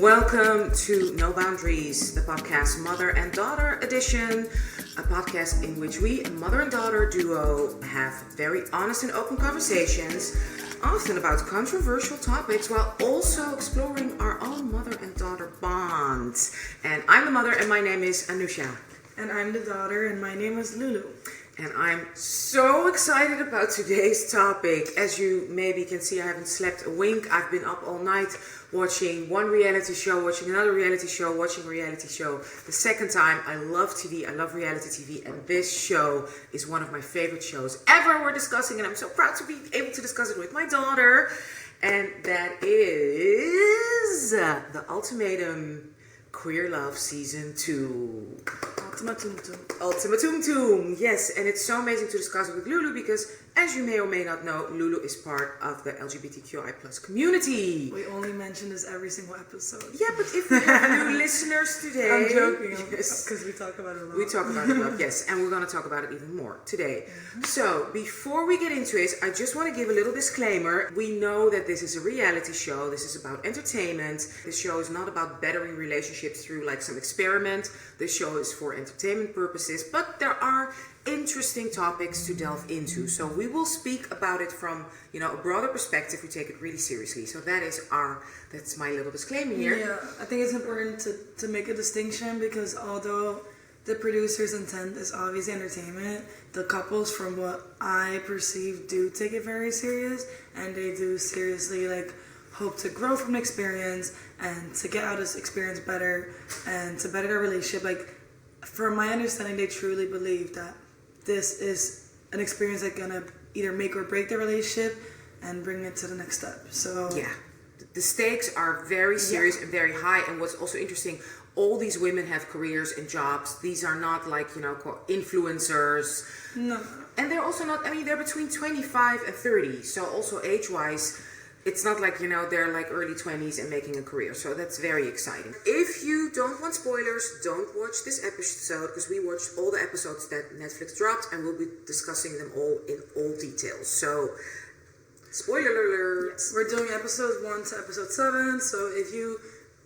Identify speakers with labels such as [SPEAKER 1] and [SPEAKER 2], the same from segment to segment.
[SPEAKER 1] Welcome to No Boundaries, the podcast Mother and Daughter Edition, a podcast in which we, a mother and daughter duo, have very honest and open conversations, often about controversial topics, while also exploring our own mother and daughter bonds. And I'm the mother, and my name is Anusha.
[SPEAKER 2] And I'm the daughter, and my name is Lulu.
[SPEAKER 1] And I'm so excited about today's topic. As you maybe can see, I haven't slept a wink. I've been up all night watching one reality show, watching another reality show, watching a reality show. The second time, I love TV, I love reality TV, and this show is one of my favorite shows ever we're discussing, and I'm so proud to be able to discuss it with my daughter. And that is the Ultimatum Queer Love Season 2. Ultimatum, yes, and it's so amazing to discuss it with Lulu because, as you may or may not know, Lulu is part of the LGBTQI plus community.
[SPEAKER 2] We only mention this every single episode.
[SPEAKER 1] Yeah, but if we have new listeners today...
[SPEAKER 2] I'm joking,
[SPEAKER 1] yes,
[SPEAKER 2] because we talk about it a lot.
[SPEAKER 1] We talk about it a lot, yes, and we're going to talk about it even more today. Mm-hmm. So, before we get into it, I just want to give a little disclaimer. We know that this is a reality show. This is about entertainment. This show is not about bettering relationships through like some experiment. This show is for entertainment purposes, but there are interesting topics to delve into. So we will speak about it from, a broader perspective. We take it really seriously. So that's my little disclaimer here.
[SPEAKER 2] Yeah, I think it's important to make a distinction because although the producer's intent is obviously entertainment, the couples, from what I perceive, do take it very serious, and they do seriously hope to grow from the experience and to get out of this experience better and to better their relationship. From my understanding, they truly believe that this is an experience that's gonna either make or break their relationship and bring it to the next step. So
[SPEAKER 1] yeah, the stakes are very serious and very high. And what's also interesting, all these women have careers and jobs. These are not influencers.
[SPEAKER 2] No.
[SPEAKER 1] And they're also not, they're between 25 and 30. So also age-wise, it's not like, they're early 20s and making a career. So that's very exciting. If you don't want spoilers, don't watch this episode because we watched all the episodes that Netflix dropped and we'll be discussing them all in all details. So, spoiler alert.
[SPEAKER 2] Yes, we're doing episodes 1 to episode 7. So if you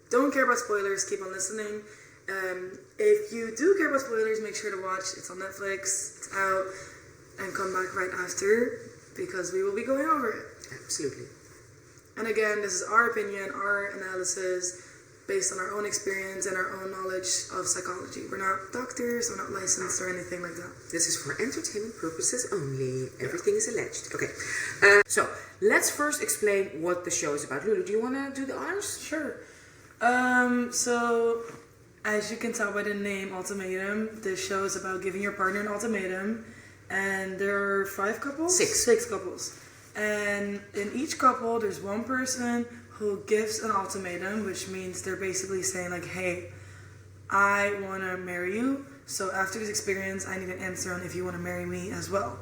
[SPEAKER 2] don't care about spoilers, keep on listening. If you do care about spoilers, make sure to watch. It's on Netflix. It's out. And come back right after because we will be going over it.
[SPEAKER 1] Absolutely.
[SPEAKER 2] And again, this is our opinion, our analysis, based on our own experience and our own knowledge of psychology. We're not doctors, we're not licensed or anything like that.
[SPEAKER 1] This is for entertainment purposes only. Everything is alleged. Okay. So, let's first explain what the show is about. Lulu, do you want to do the honors?
[SPEAKER 2] Sure. So, as you can tell by the name Ultimatum, this show is about giving your partner an ultimatum. And there are 5 couples? 6 couples. And in each couple, there's one person who gives an ultimatum, which means they're basically saying hey, I want to marry you. So after this experience, I need an answer on if you want to marry me as well.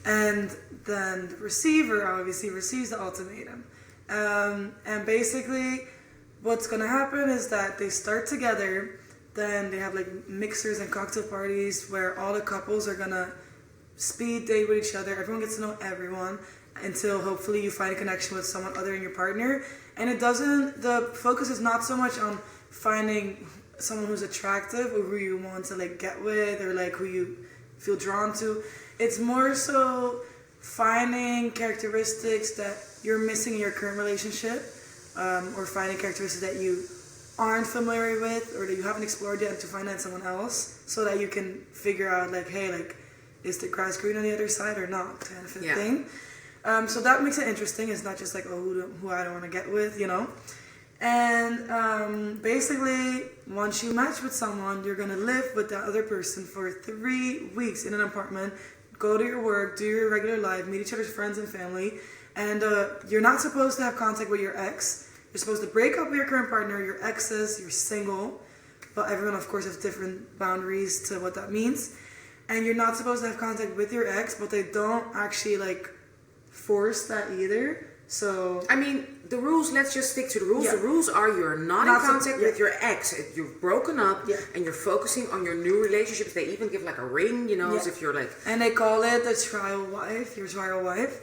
[SPEAKER 2] And then the receiver obviously receives the ultimatum. And basically, what's going to happen is that they start together. Then they have mixers and cocktail parties where all the couples are going to speed date with each other. Everyone gets to know everyone until hopefully you find a connection with someone other than your partner. And the focus is not so much on finding someone who's attractive or who you want to get with or who you feel drawn to. It's more so finding characteristics that you're missing in your current relationship, or finding characteristics that you aren't familiar with or that you haven't explored yet to find out in someone else so that you can figure out is the grass green on the other side or not kind of thing. So that makes it interesting. It's not just who I don't want to get with, And basically, once you match with someone, you're going to live with that other person for 3 weeks in an apartment, go to your work, do your regular life, meet each other's friends and family, and you're not supposed to have contact with your ex. You're supposed to break up with your current partner, your exes, you're single, but everyone, of course, has different boundaries to what that means. And you're not supposed to have contact with your ex, but they don't actually force that either. So
[SPEAKER 1] the rules, let's just stick to the rules. The rules are you're not in contact with your ex. You've broken up and you're focusing on your new relationships. They even give a ring, as if you're
[SPEAKER 2] And they call it the trial wife, your trial wife.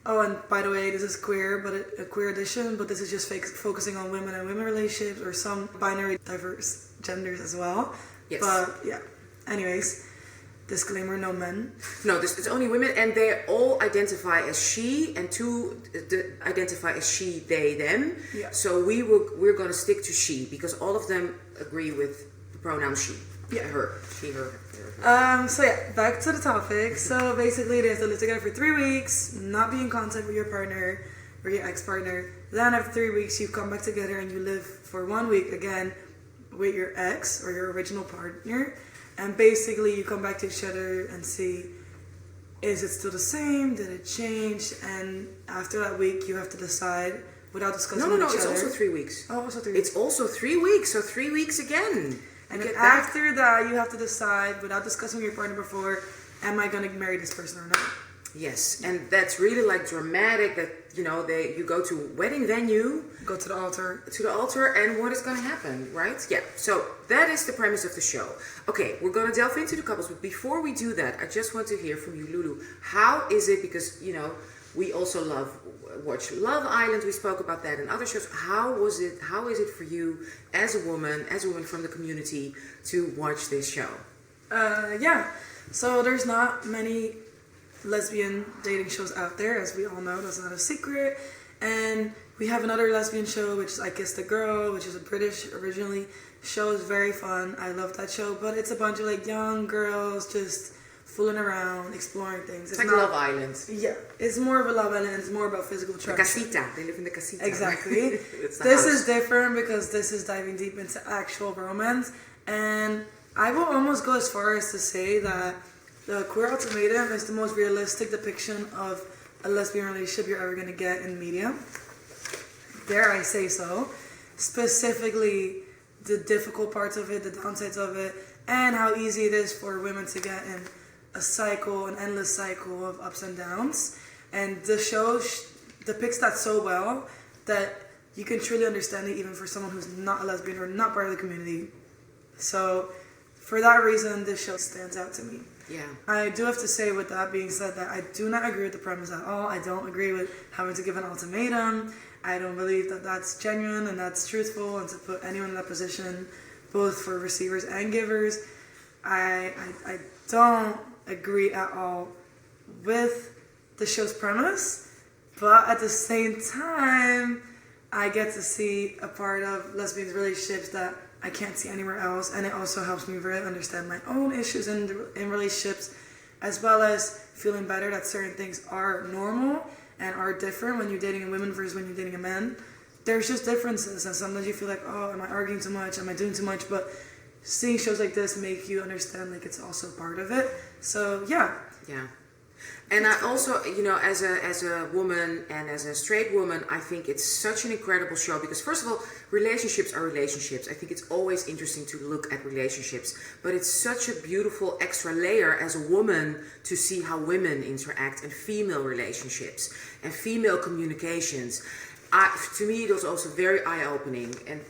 [SPEAKER 2] Oh, and by the way, this is queer, but a queer edition, but this is just focusing on women and women relationships, or some binary diverse genders as well.
[SPEAKER 1] Yes.
[SPEAKER 2] But yeah, anyways, disclaimer, no men.
[SPEAKER 1] No, it's only women, and they all identify as she, and two identify as she, they, them.
[SPEAKER 2] Yeah.
[SPEAKER 1] So we're going to stick to she, because all of them agree with the pronoun she.
[SPEAKER 2] Yeah.
[SPEAKER 1] Her. She, her.
[SPEAKER 2] So yeah, back to the topic. So basically they have to live together for 3 weeks, not be in contact with your partner or your ex-partner. Then after 3 weeks you come back together and you live for 1 week again with your ex or your original partner. And basically you come back to each other and see, is it still the same? Did it change? And after that week you have to decide without discussing with each other.
[SPEAKER 1] No, it's also 3 weeks.
[SPEAKER 2] Oh, also 3 weeks.
[SPEAKER 1] It's also 3 weeks, so 3 weeks again.
[SPEAKER 2] And then after that, you have to decide, without discussing with your partner before, am I going to marry this person or not?
[SPEAKER 1] Yes, and that's really like dramatic that, you go to wedding venue.
[SPEAKER 2] Go to the altar.
[SPEAKER 1] To the altar, and what is going to happen, right? Yeah, so that is the premise of the show. Okay, we're going to delve into the couples, but before we do that, I just want to hear from you, Lulu. How is it, because, we also watch Love Island, we spoke about that, and other shows. How is it for you as a woman from the community to watch this show?
[SPEAKER 2] Yeah, so there's not many lesbian dating shows out there, as we all know, that's not a secret. And we have another lesbian show, which is I Kissed a Girl, which is a British originally show. Is very fun. I love that show, but it's a bunch of like young girls just fooling around, exploring things.
[SPEAKER 1] It's like not, Love Island.
[SPEAKER 2] Yeah, it's more of a Love Island. It's more about physical attraction.
[SPEAKER 1] The casita. They live in the casita.
[SPEAKER 2] Exactly. This is different because this is diving deep into actual romance. And I will almost go as far as to say that the Queer Ultimatum is the most realistic depiction of a lesbian relationship you're ever going to get in media. Dare I say so. Specifically, the difficult parts of it, the downsides of it, and how easy it is for women to get in an endless cycle of ups and downs. And the show depicts that so well that you can truly understand it even for someone who's not a lesbian or not part of the community. So for that reason, this show stands out to me.
[SPEAKER 1] Yeah.
[SPEAKER 2] I do have to say, with that being said, that I do not agree with the premise at all. I don't agree with having to give an ultimatum. I don't believe that that's genuine and that's truthful, and to put anyone in that position, both for receivers and givers. I don't agree at all with the show's premise, but at the same time, I get to see a part of lesbian relationships that I can't see anywhere else, and it also helps me really understand my own issues in relationships, as well as feeling better that certain things are normal and are different when you're dating a woman versus when you're dating a man. There's just differences, and sometimes you feel like, oh, am I arguing too much? Am I doing too much? But seeing shows like this make you understand like it's also part of it. So yeah.
[SPEAKER 1] Yeah. And I also, as a woman and as a straight woman, I think it's such an incredible show because, first of all, relationships are relationships. I think it's always interesting to look at relationships, but it's such a beautiful extra layer as a woman to see how women interact and female relationships and female communications. To me, it was also very eye-opening, and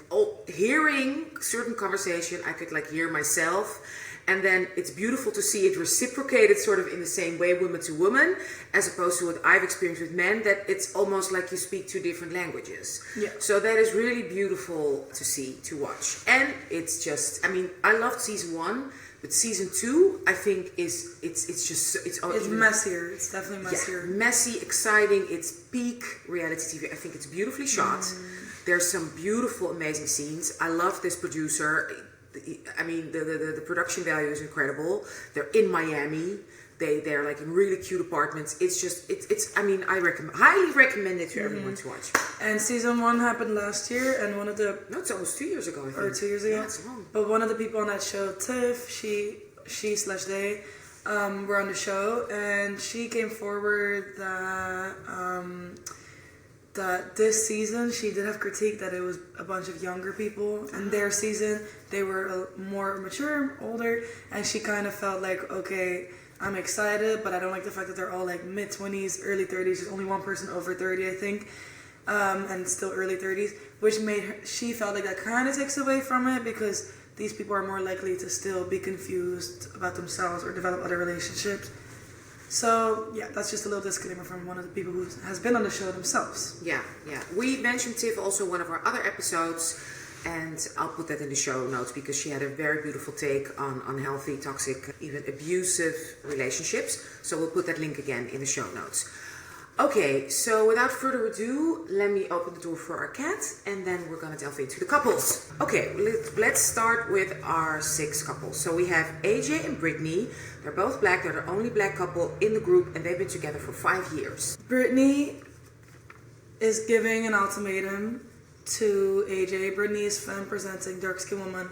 [SPEAKER 1] hearing certain conversation, I could hear myself. And then it's beautiful to see it reciprocated sort of in the same way, woman to woman, as opposed to what I've experienced with men, that it's almost like you speak two different languages.
[SPEAKER 2] Yeah.
[SPEAKER 1] So that is really beautiful to see, to watch. And it's just, I loved season 1, but season 2, I think it's
[SPEAKER 2] messier. It's definitely messier.
[SPEAKER 1] Yeah, messy, exciting. It's peak reality TV. I think it's beautifully shot. There's some beautiful, amazing scenes. I love this producer. The production value is incredible. They're in Miami. They're in really cute apartments. I highly recommend it to everyone to watch.
[SPEAKER 2] And season 1 happened last year, and
[SPEAKER 1] it's almost 2 years ago, I think.
[SPEAKER 2] Or 2 years ago.
[SPEAKER 1] Yeah, it's long.
[SPEAKER 2] But one of the people on that show, Tiff, she/they, were on the show, and she came forward that this season she did have critique that it was a bunch of younger people. In their season, they were more mature, older, and she kind of felt like, okay, I'm excited, but I don't like the fact that they're all mid-20s, early 30s. There's only one person over 30, I think, and still early 30s, which she felt like that kind of takes away from it, because these people are more likely to still be confused about themselves or develop other relationships. So yeah, that's just a little disclaimer from one of the people who has been on the show themselves.
[SPEAKER 1] Yeah. We mentioned Tiff also in one of our other episodes, and I'll put that in the show notes because she had a very beautiful take on unhealthy, toxic, even abusive relationships. So we'll put that link again in the show notes. Okay, so without further ado, let me open the door for our cat, and then we're gonna delve into the couples. Okay, let's start with our 6 couples. So we have AJ and Brittany. They're both black. They're the only black couple in the group, and they've been together for 5 years.
[SPEAKER 2] Brittany is giving an ultimatum to AJ. Brittany is femme presenting, dark skinned woman.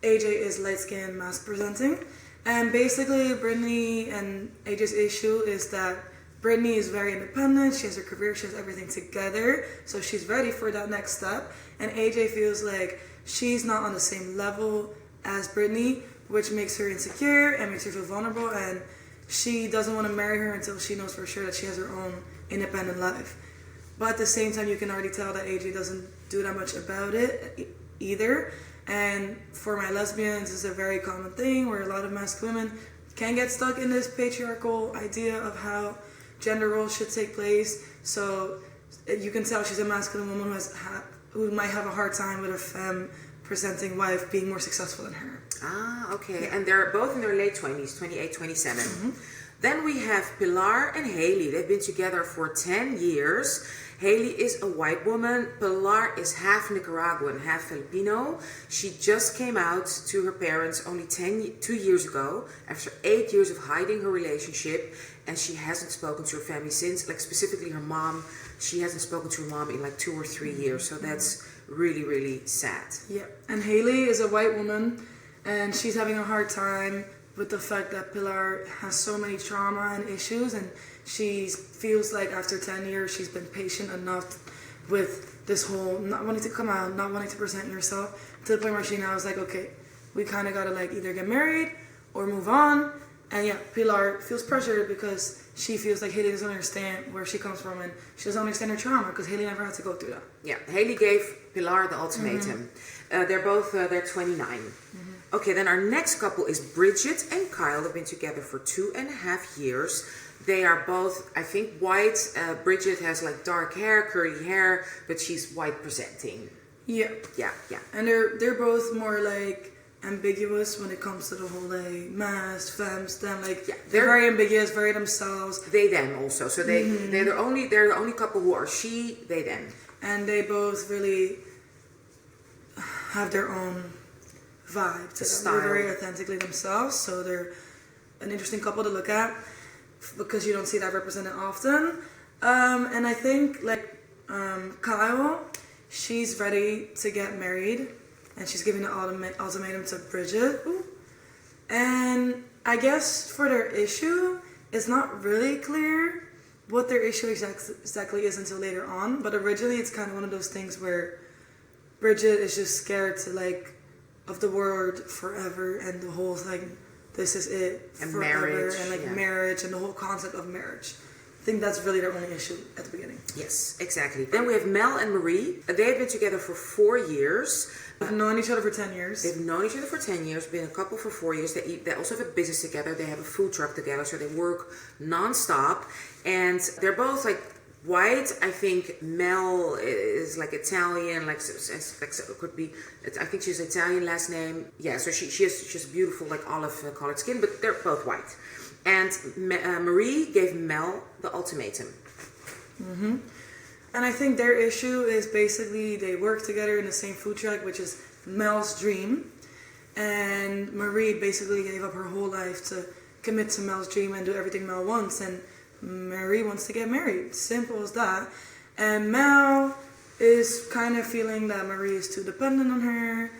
[SPEAKER 2] AJ is light skinned, mask presenting. And basically, Brittany and AJ's issue is that Brittany is very independent, she has her career, she has everything together, so she's ready for that next step. And AJ feels like she's not on the same level as Brittany, which makes her insecure and makes her feel vulnerable, and she doesn't want to marry her until she knows for sure that she has her own independent life. But at the same time, you can already tell that AJ doesn't do that much about it either. And for my lesbians, it's a very common thing where a lot of masculine women can get stuck in this patriarchal idea of how gender roles should take place. So you can tell she's a masculine woman who might have a hard time with a femme presenting wife being more successful than her.
[SPEAKER 1] Ah, okay. Yeah. And they're both in their late 20s, 28, 27. Mm-hmm. Then we have Pilar and Haley. They've been together for 10 years. Haley is a white woman. Pilar is half Nicaraguan, half Filipino. She just came out to her parents only 2 years ago after 8 years of hiding her relationship, and she hasn't spoken to her family since, like specifically her mom. She hasn't spoken to her mom in like 2 or 3 years, so that's really, really sad.
[SPEAKER 2] Yeah, and Haley is a white woman, and she's having a hard time with the fact that Pilar has so many trauma and issues, and she feels like after 10 years she's been patient enough with this whole not wanting to come out, not wanting to present yourself, to the point where she now is like, okay, we kind of gotta like either get married or move on. And yeah, Pilar feels pressured because she feels like Haley doesn't understand where she comes from, and she doesn't understand her trauma because Haley never had to go through that.
[SPEAKER 1] Yeah, Haley gave Pilar the ultimatum. They're both, they're 29. Okay, then our next couple is Bridget and Kyle. They've been together for 2.5 years. They are both, I think, white. Bridget has like dark hair, curly hair, but she's white presenting.
[SPEAKER 2] Yeah.
[SPEAKER 1] Yeah.
[SPEAKER 2] And they're both more like ambiguous when it comes to the whole like mask, femmes, them, like they're very ambiguous, very themselves.
[SPEAKER 1] They them also. So they're the only couple who are she, they them.
[SPEAKER 2] And they both really have their own vibe to them. They're very authentically themselves, so they're an interesting couple to look at because you don't see that represented often. And I think like Kyle, she's ready to get married, and she's giving an ultimatum to Bridget. And I guess for their issue, it's not really clear what their issue exactly is until later on. But originally, it's kind of one of those things where Bridget is just scared to like of the word forever and the whole thing. This is it,
[SPEAKER 1] and
[SPEAKER 2] forever,
[SPEAKER 1] marriage,
[SPEAKER 2] and like marriage and the whole concept of marriage. I think that's really their only issue at the beginning.
[SPEAKER 1] Yes, exactly. Then we have Mel and Marie. They've been together for 4 years.
[SPEAKER 2] They've known each other for 10 years.
[SPEAKER 1] They've known each other for 10 years, been a couple for 4 years. They also have a business together. They have a food truck together, so they work non-stop. And they're both like white. I think Mel is like Italian, like it could be. I think she's Italian last name. Yeah, so she has beautiful like olive colored skin, but they're both white. And Marie gave Mel the ultimatum.
[SPEAKER 2] And I think their issue is basically they work together in the same food truck, which is Mel's dream. And Marie basically gave up her whole life to commit to Mel's dream and do everything Mel wants. And Marie wants to get married. Simple as that. And Mel is kind of feeling that Marie is too dependent on her.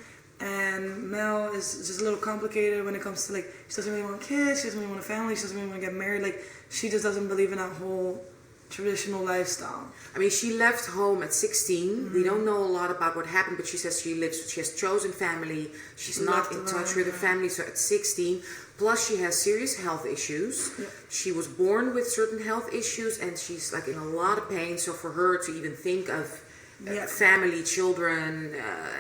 [SPEAKER 2] And Mel is just a little complicated when it comes to like, she doesn't really want kids, she doesn't really want a family, she doesn't really want to get married. Like, she just doesn't believe in that whole traditional lifestyle.
[SPEAKER 1] I mean, she left home at 16. We don't know a lot about what happened, but she says she has chosen family. She's not in touch with her family, so at 16. Plus, she has serious health issues. Yeah. She was born with certain health issues, and she's like in a lot of pain. So for her to even think of family, children,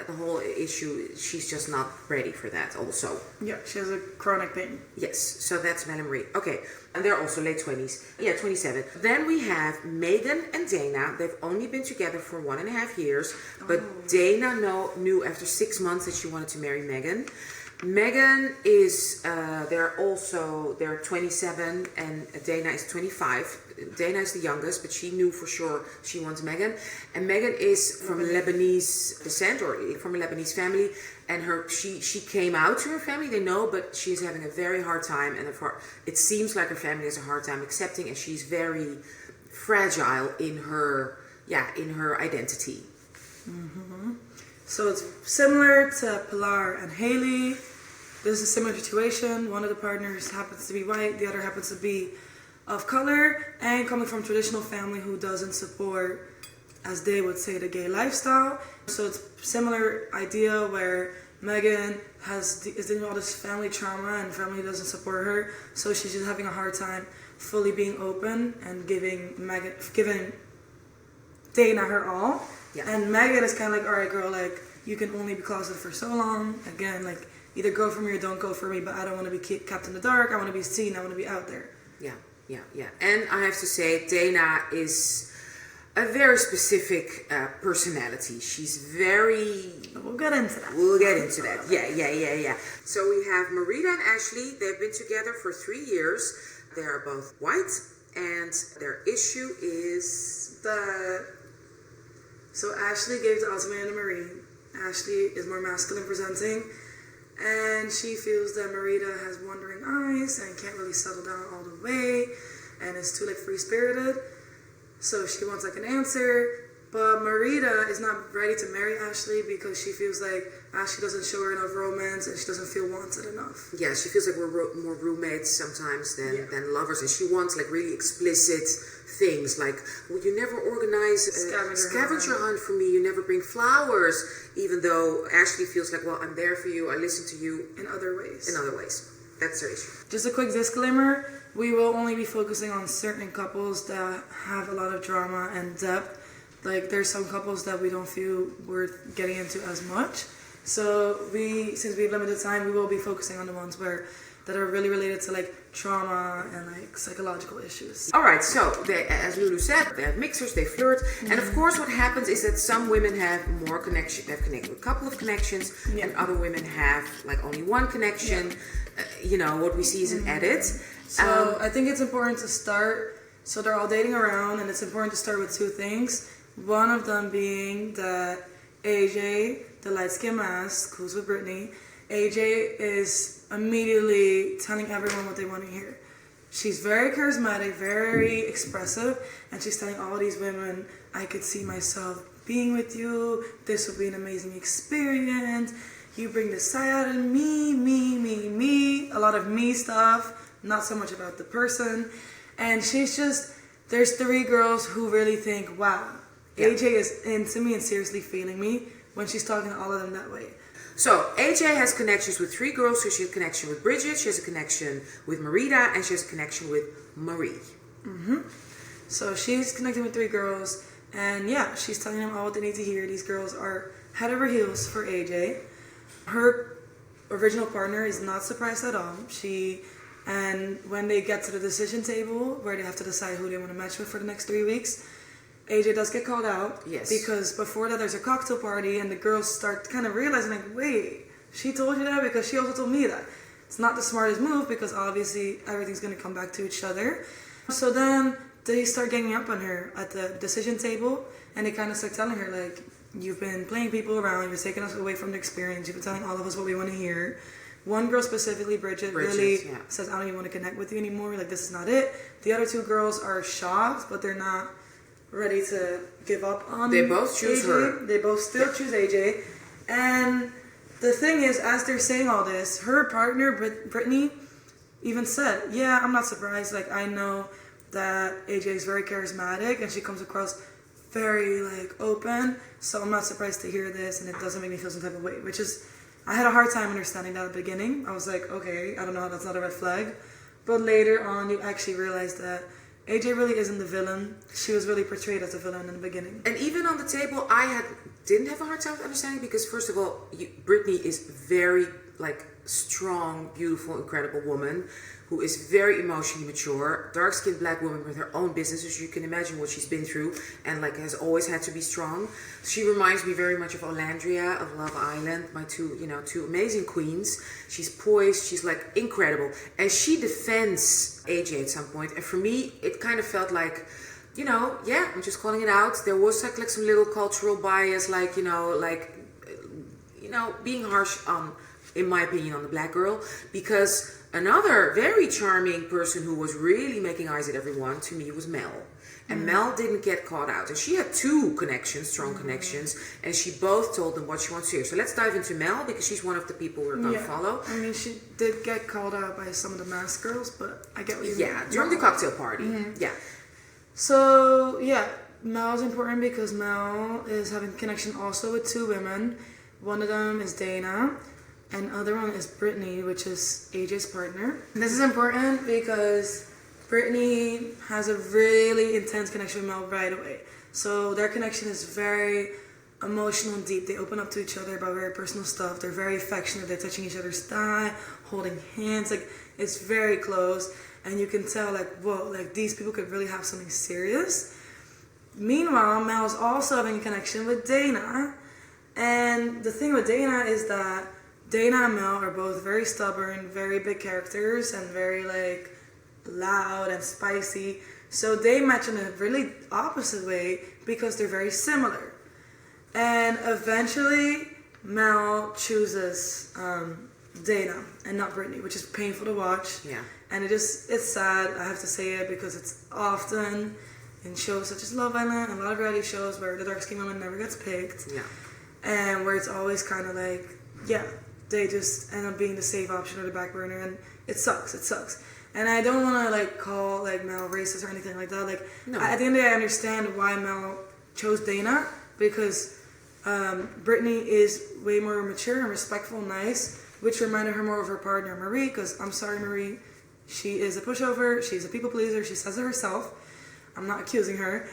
[SPEAKER 1] the whole issue. She's just not ready for that also.
[SPEAKER 2] Yeah, she has a chronic pain.
[SPEAKER 1] Yes, so that's Marie. Okay, and they're also late 20s. Yeah, 27. Then we have Megan and Dana. They've only been together for 1.5 years, but Dana knew after 6 months that she wanted to marry Megan. Megan is, they're 27 and Dana is 25. Dana is the youngest, but she knew for sure she wants Megan. And Megan is from Lebanese descent, or from a Lebanese family. And she came out to her family, they know, but she's having a very hard time. And it seems like her family has a hard time accepting, and she's very fragile in her identity.
[SPEAKER 2] Mm-hmm. So it's similar to Pilar and Haley. This is a similar situation. One of the partners happens to be white, the other happens to be of color, and coming from a traditional family who doesn't support, as they would say, the gay lifestyle. So it's similar idea where Megan is dealing with all this family trauma and family doesn't support her, so she's just having a hard time fully being open and giving Dana her all. Yeah. And Megan is kind of like, all right, girl, like, you can only be closeted for so long. Again, like, either go for me or don't go for me, but I don't want to be kept in the dark. I want to be seen. I want to be out there.
[SPEAKER 1] Yeah. And I have to say, Dana is a very specific personality. She's very...
[SPEAKER 2] We'll get into that.
[SPEAKER 1] Yeah. So we have Marita and Ashley. They've been together for 3 years. They are both white, and their issue is...
[SPEAKER 2] So Ashley gave the ultimatum to Marie. Ashley is more masculine presenting, and she feels that Marita has wandering eyes and can't really settle down all the way, and is too like free-spirited. So she wants like an answer, but Marita is not ready to marry Ashley because she feels like Ashley doesn't show her enough romance and she doesn't feel wanted enough.
[SPEAKER 1] Yeah, she feels like we're more roommates sometimes than lovers, and she wants like really explicit things like, well, you never organize a scavenger hunt for me, you never bring flowers, even though Ashley feels like, well, I'm there for you, I listen to you
[SPEAKER 2] in other ways.
[SPEAKER 1] That's her issue.
[SPEAKER 2] Just a quick disclaimer, we will only be focusing on certain couples that have a lot of drama and depth. Like, there's some couples that we don't feel worth getting into as much. So since we have limited time, we will be focusing on the ones that are really related to like trauma and like psychological issues.
[SPEAKER 1] All right, so as Lulu said, they have mixers, they flirt, and of course what happens is that some women have more connection, they've connected with a couple of connections, and other women have like only one connection. What we see is an edit.
[SPEAKER 2] So I think it's important to start, so they're all dating around, and it's important to start with two things. One of them being that AJ, the light-skinned mask, who's with Brittany, AJ is immediately telling everyone what they want to hear. She's very charismatic, very expressive, and she's telling all these women, I could see myself being with you, this will be an amazing experience, you bring the side out of me, a lot of me stuff, not so much about the person. And there's 3 girls who really think, wow, AJ is into me and seriously feeling me when she's talking to all of them that way.
[SPEAKER 1] So AJ has connections with 3 girls. So she has a connection with Bridget, she has a connection with Marita, and she has a connection with Marie.
[SPEAKER 2] Mm-hmm. So she's connecting with 3 girls, and she's telling them all what they need to hear. These girls are head over heels for AJ. Her original partner is not surprised at all. And when they get to the decision table where they have to decide who they want to match with for the next 3 weeks, AJ does get called out.
[SPEAKER 1] Yes.
[SPEAKER 2] Because before that there's a cocktail party and the girls start kind of realizing like, wait, she told you that because she also told me that. It's not the smartest move because obviously everything's going to come back to each other. So then they start ganging up on her at the decision table, and they kind of start telling her like, you've been playing people around, you're taking us away from the experience, you've been telling all of us what we want to hear. One girl specifically, Bridget really says, I don't even want to connect with you anymore, like this is not it. The other 2 girls are shocked, but they're not ready to give up on
[SPEAKER 1] They both choose
[SPEAKER 2] AJ.
[SPEAKER 1] her.
[SPEAKER 2] They both still choose AJ. And the thing is, as they're saying all this, her partner, Brittany, even said, yeah, I'm not surprised. Like, I know that AJ is very charismatic and she comes across very, like, open. So I'm not surprised to hear this, and it doesn't make me feel some type of way. Which is, I had a hard time understanding that at the beginning. I was like, okay, I don't know, that's not a red flag. But later on, you actually realize that AJ really isn't the villain. She was really portrayed as a villain in the beginning.
[SPEAKER 1] And even on the table, didn't have a hard time understanding because first of all, Brittany is very like strong, beautiful, incredible woman who is very emotionally mature, dark-skinned black woman with her own business, so you can imagine what she's been through and like has always had to be strong. She reminds me very much of Olandria of Love Island, my two amazing queens. She's poised, she's like incredible, and she defends AJ at some point. And for me, it kind of felt like, I'm just calling it out. There was like some little cultural bias, being harsh on, in my opinion, on the black girl, because another very charming person who was really making eyes at everyone to me was Mel. And Mel didn't get caught out. And she had two connections, strong connections, and she both told them what she wants to hear. So let's dive into Mel, because she's one of the people we're going to follow.
[SPEAKER 2] I mean, she did get called out by some of the masked girls, but I get what you mean.
[SPEAKER 1] Yeah, during the cocktail party. Yeah.
[SPEAKER 2] So, Mel's important because Mel is having connection also with two women. One of them is Dana, and the other one is Brittany, which is AJ's partner. And this is important because Brittany has a really intense connection with Mel right away. So their connection is very emotional and deep. They open up to each other about very personal stuff. They're very affectionate. They're touching each other's thigh, holding hands. Like, it's very close. And you can tell, like, whoa, like these people could really have something serious. Meanwhile, Mel's also having a connection with Dana. And the thing with Dana is that Dana and Mel are both very stubborn, very big characters, and very like loud and spicy. So they match in a really opposite way because they're very similar. And eventually, Mel chooses Dana and not Brittany, which is painful to watch.
[SPEAKER 1] Yeah.
[SPEAKER 2] And it's sad, I have to say it, because it's often in shows such as Love Island and a lot of reality shows where the dark-skinned woman never gets picked.
[SPEAKER 1] Yeah.
[SPEAKER 2] And where it's always kind of like, they just end up being the safe option or the back burner, and it sucks. And I don't want to like call like Mel racist or anything like that. Like,
[SPEAKER 1] no.
[SPEAKER 2] At the end of the day, I understand why Mel chose Dana, because Brittany is way more mature and respectful and nice, which reminded her more of her partner Marie, because I'm sorry, Marie, she is a pushover, she's a people pleaser, she says it herself. I'm not accusing her.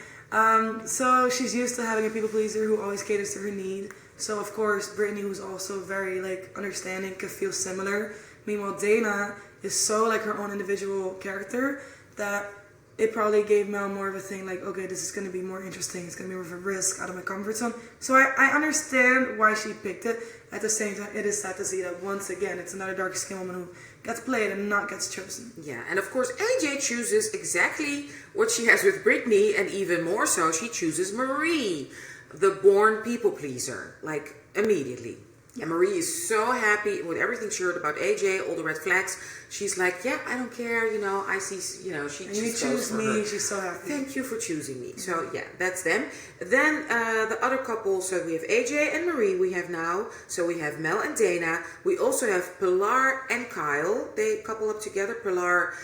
[SPEAKER 2] So she's used to having a people pleaser who always caters to her need. So of course, Brittany, who's also very like understanding, could feel similar. Meanwhile, Dana is so like her own individual character that it probably gave Mel more of a thing like, okay, this is going to be more interesting. It's going to be more of a risk out of my comfort zone. So I understand why she picked it. At the same time, it is sad to see that once again, it's another dark-skinned woman who gets played and not gets chosen.
[SPEAKER 1] Yeah, and of course, AJ chooses exactly what she has with Brittany, and even more so, she chooses Marie, the born people pleaser, like immediately. And Marie is so happy with everything she heard about AJ, all the red flags. She's like, yeah, I don't care, I see, she
[SPEAKER 2] and you choose me, her. She's so happy.
[SPEAKER 1] Thank you for choosing me. So yeah, that's them. Then the other couple, so we have AJ and Marie we have now. So we have Mel and Dana. We also have Pilar and Kyle. They couple up together. Pilar,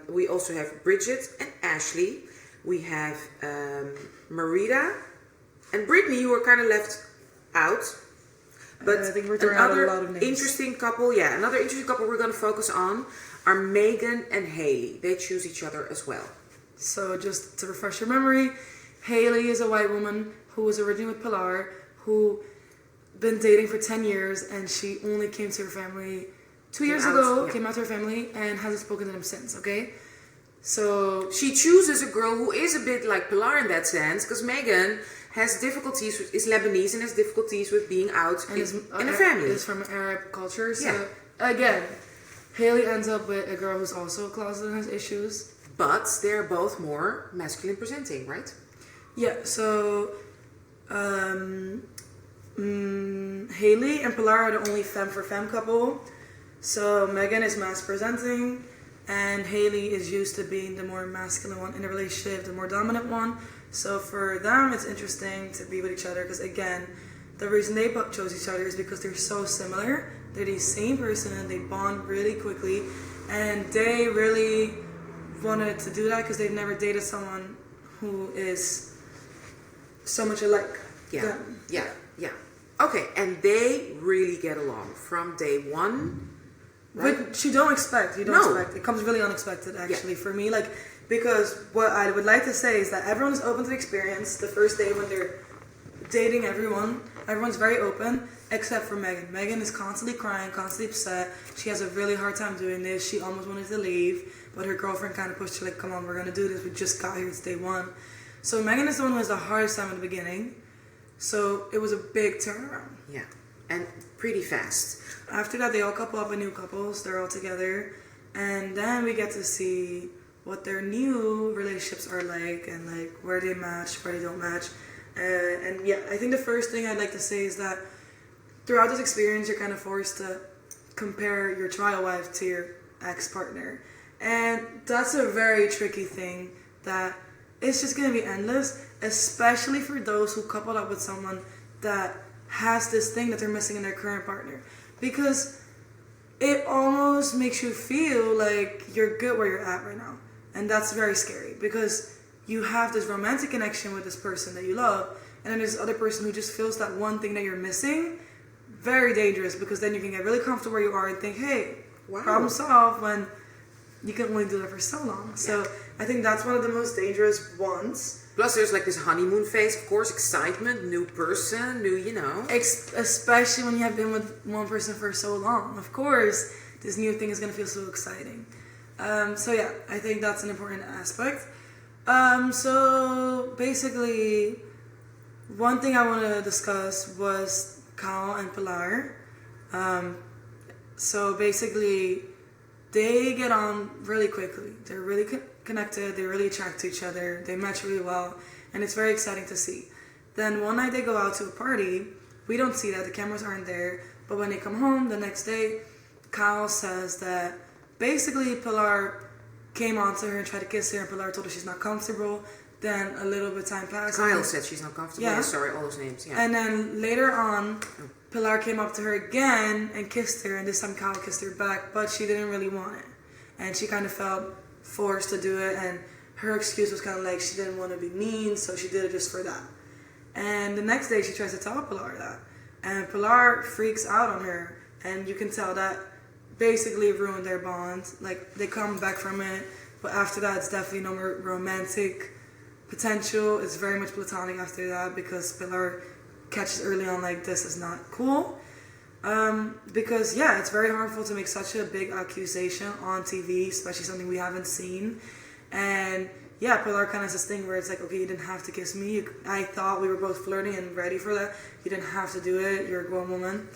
[SPEAKER 1] we also have Bridget and Ashley. We have Marita and Brittany, who are kind of left out. But
[SPEAKER 2] I think we're throwing out a lot of names.
[SPEAKER 1] another interesting couple we're going to focus on are Megan and Haley. They choose each other as well.
[SPEAKER 2] So just to refresh your memory, Haley is a white woman who was originally with Pilar, who been dating for 10 years, and she only came to her family 2 years ago, came out to her family, and hasn't spoken to them since, okay? So
[SPEAKER 1] she chooses a girl who is a bit like Pilar in that sense, because Megan has difficulties, is Lebanese, and has difficulties with being out in a family.
[SPEAKER 2] Is from Arab culture, so again, Haley ends up with a girl who's also closeted and has issues.
[SPEAKER 1] But they're both more masculine presenting, right?
[SPEAKER 2] Yeah, so Haley and Pilar are the only femme for femme couple. So Megan is mass presenting, and Haley is used to being the more masculine one in a relationship, the more dominant one. So for them, it's interesting to be with each other because, again, the reason they chose each other is because they're so similar. They're the same person. They bond really quickly. And they really wanted to do that because they've never dated someone who is so much alike.
[SPEAKER 1] Yeah. Okay, and they really get along from day one. Right?
[SPEAKER 2] Which you don't expect. You don't expect. It comes really unexpected, actually. For me, like, Because what I would like to say is that everyone is open to the experience. The first day when they're dating everyone's very open, except for Megan. Megan is constantly crying, constantly upset. She has a really hard time doing this. She almost wanted to leave, but her girlfriend kind of pushed her like, come on, we're going to do this. We just got here, it's day one. So Megan is the one who has the hardest time in the beginning. So it was a big turnaround.
[SPEAKER 1] Yeah, and pretty fast.
[SPEAKER 2] After that, they all couple up with new couples. They're all together. And then we get to see what their new relationships are like and like where they match, where they don't match. And yeah, I think the first thing I'd like to say is that throughout this experience, you're kind of forced to compare your trial wife to your ex-partner. And that's a very tricky thing that it's just going to be endless, especially for those who coupled up with someone that has this thing that they're missing in their current partner. Because it almost makes you feel like you're good where you're at right now. And that's very scary because you have this romantic connection with this person that you love, and then there's this other person who just feels that one thing that you're missing. Very dangerous, because then you can get really comfortable where you are and think, hey, problem solved, when you can only do that for so long. Yeah. So I think that's one of the most dangerous ones.
[SPEAKER 1] Plus there's like this honeymoon phase, of course, excitement, new person, new,
[SPEAKER 2] Especially when you have been with one person for so long. Of course, this new thing is going to feel so exciting. So yeah, I think that's an important aspect. So basically, one thing I want to discuss was Kyle and Pilar. So basically, they get on really quickly. They're really connected. They're really attracted to each other. They match really well, and it's very exciting to see. Then one night they go out to a party. We don't see that. The cameras aren't there. But when they come home the next day, Kyle says that basically Pilar came on to her and tried to kiss her, and Pilar told her she's not comfortable. Then a little bit of time passed.
[SPEAKER 1] Kyle said she's not comfortable.
[SPEAKER 2] Yeah.
[SPEAKER 1] Sorry, all those names. Yeah.
[SPEAKER 2] And then later on, Pilar came up to her again and kissed her, and this time Kyle kissed her back, but she didn't really want it. And she kind of felt forced to do it, and her excuse was kind of like she didn't want to be mean, so she did it just for that. And the next day she tries to tell Pilar that, and Pilar freaks out on her, and you can tell that basically ruined their bond. Like, they come back from it, but after that it's definitely no more romantic potential. It's very much platonic after that, because Pilar catches early on like, this is not cool. Because yeah, it's very harmful to make such a big accusation on TV, especially something we haven't seen. And yeah, Pilar kind of has this thing where it's like, okay, you didn't have to kiss me. I thought we were both flirting and ready for that. You didn't have to do it. You're a grown woman.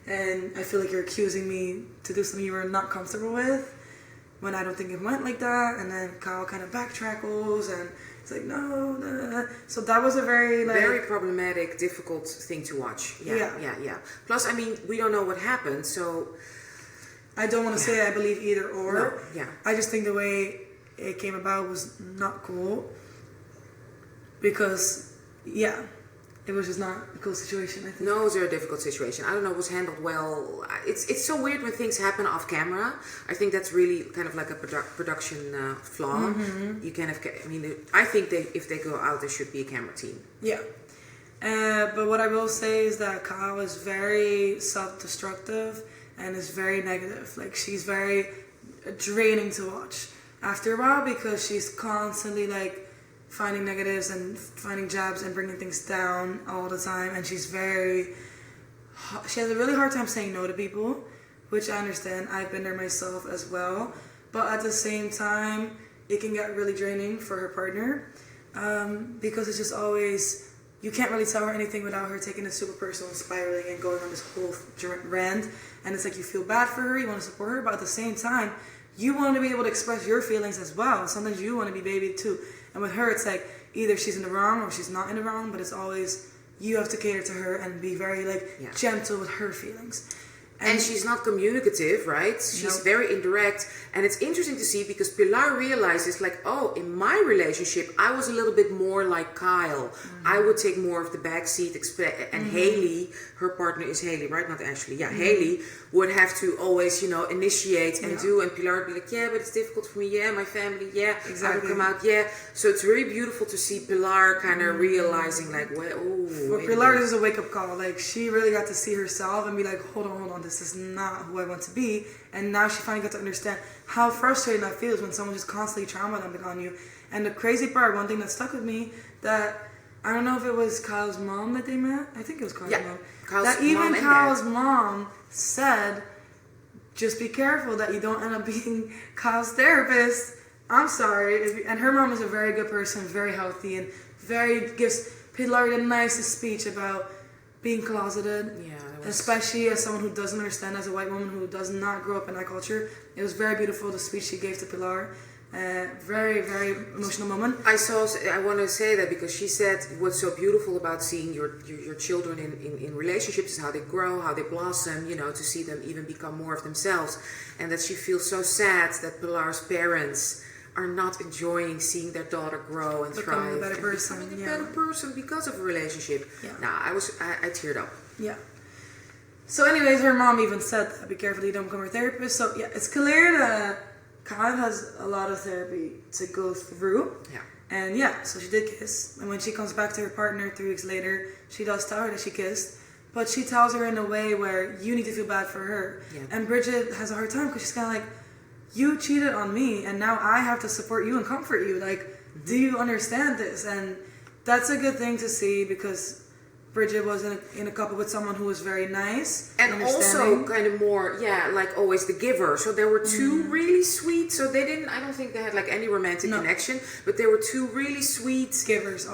[SPEAKER 2] And I feel like you're accusing me to do something you were not comfortable with, when I don't think it went like that. And then Kyle kind of backtrackles, and it's like, no. So that was a very
[SPEAKER 1] problematic, difficult thing to watch. Yeah. Plus, I mean, we don't know what happened, so
[SPEAKER 2] I don't want to say I believe either or.
[SPEAKER 1] No, yeah.
[SPEAKER 2] I just think the way it came about was not cool, because yeah, it was just not a cool situation, I think.
[SPEAKER 1] No, it was a very difficult situation. I don't know, it was handled well. It's so weird when things happen off camera. I think that's really kind of like a production flaw. Mm-hmm. You kind of, I think if they go out, there should be a camera team.
[SPEAKER 2] Yeah. But what I will say is that Kyle is very self-destructive and is very negative. Like, she's very draining to watch after a while, because she's constantly like finding negatives and finding jabs and bringing things down all the time, and she has a really hard time saying no to people, which I understand. I've been there myself as well, but at the same time it can get really draining for her partner, because it's just always, you can't really tell her anything without her taking it super personal and spiraling and going on this whole rant, and it's like you feel bad for her, you want to support her, but at the same time you want to be able to express your feelings as well. Sometimes you want to be babied too. And with her, it's like either she's in the wrong or she's not in the wrong, but it's always you have to cater to her and be very gentle with her feelings.
[SPEAKER 1] And she's not communicative, right? She's very indirect. And it's interesting to see, because Pilar realizes, like, oh, in my relationship, I was a little bit more like Kyle. Mm-hmm. I would take more of the backseat. And mm-hmm. Haley, her partner is Haley, right? Not Ashley. Yeah, mm-hmm. Haley would have to always, initiate and do. And Pilar would be like, yeah, but it's difficult for me. Yeah, my family. Yeah, exactly. I would come out. Yeah. So it's really beautiful to see Pilar kind of realizing, like, well,
[SPEAKER 2] for Pilar, this is a wake-up call. Like, she really got to see herself and be like, hold on. This is not who I want to be. And now she finally got to understand how frustrating that feels when someone just constantly traumatizing on you. And the crazy part, one thing that stuck with me, that I don't know if it was Kyle's mom that they met. I think it was Kyle's mom. That even Kyle's mom said, just be careful that you don't end up being Kyle's therapist. I'm sorry. And her mom is a very good person, very healthy, and gives Pilar the nicest speech about being closeted. Yeah, especially as someone who doesn't understand, as a white woman who does not grow up in that culture. It was very beautiful, the speech she gave to Pilar. Very, very emotional moment.
[SPEAKER 1] I want to say that because she said what's so beautiful about seeing your children in relationships is how they grow, how they blossom, to see them even become more of themselves. And that she feels so sad that Pilar's parents are not enjoying seeing their daughter grow and thrive.
[SPEAKER 2] Becoming a better person.
[SPEAKER 1] Becoming a better person because of a relationship. Yeah. I teared up.
[SPEAKER 2] Yeah. So anyways, her mom even said that, be careful you don't become her therapist. So yeah, it's clear that Kyle has a lot of therapy to go through. Yeah. And yeah, so she did kiss. And when she comes back to her partner 3 weeks later, she does tell her that she kissed. But she tells her in a way where you need to feel bad for her. Yeah. And Bridget has a hard time because she's kind of like, you cheated on me and now I have to support you and comfort you. Like, do you understand this? And that's a good thing to see because Bridget was in a couple with someone who was very nice.
[SPEAKER 1] And also kind of more, like always the giver. So there were two really sweet, so I don't think they had like any romantic connection, but there were two really sweet givers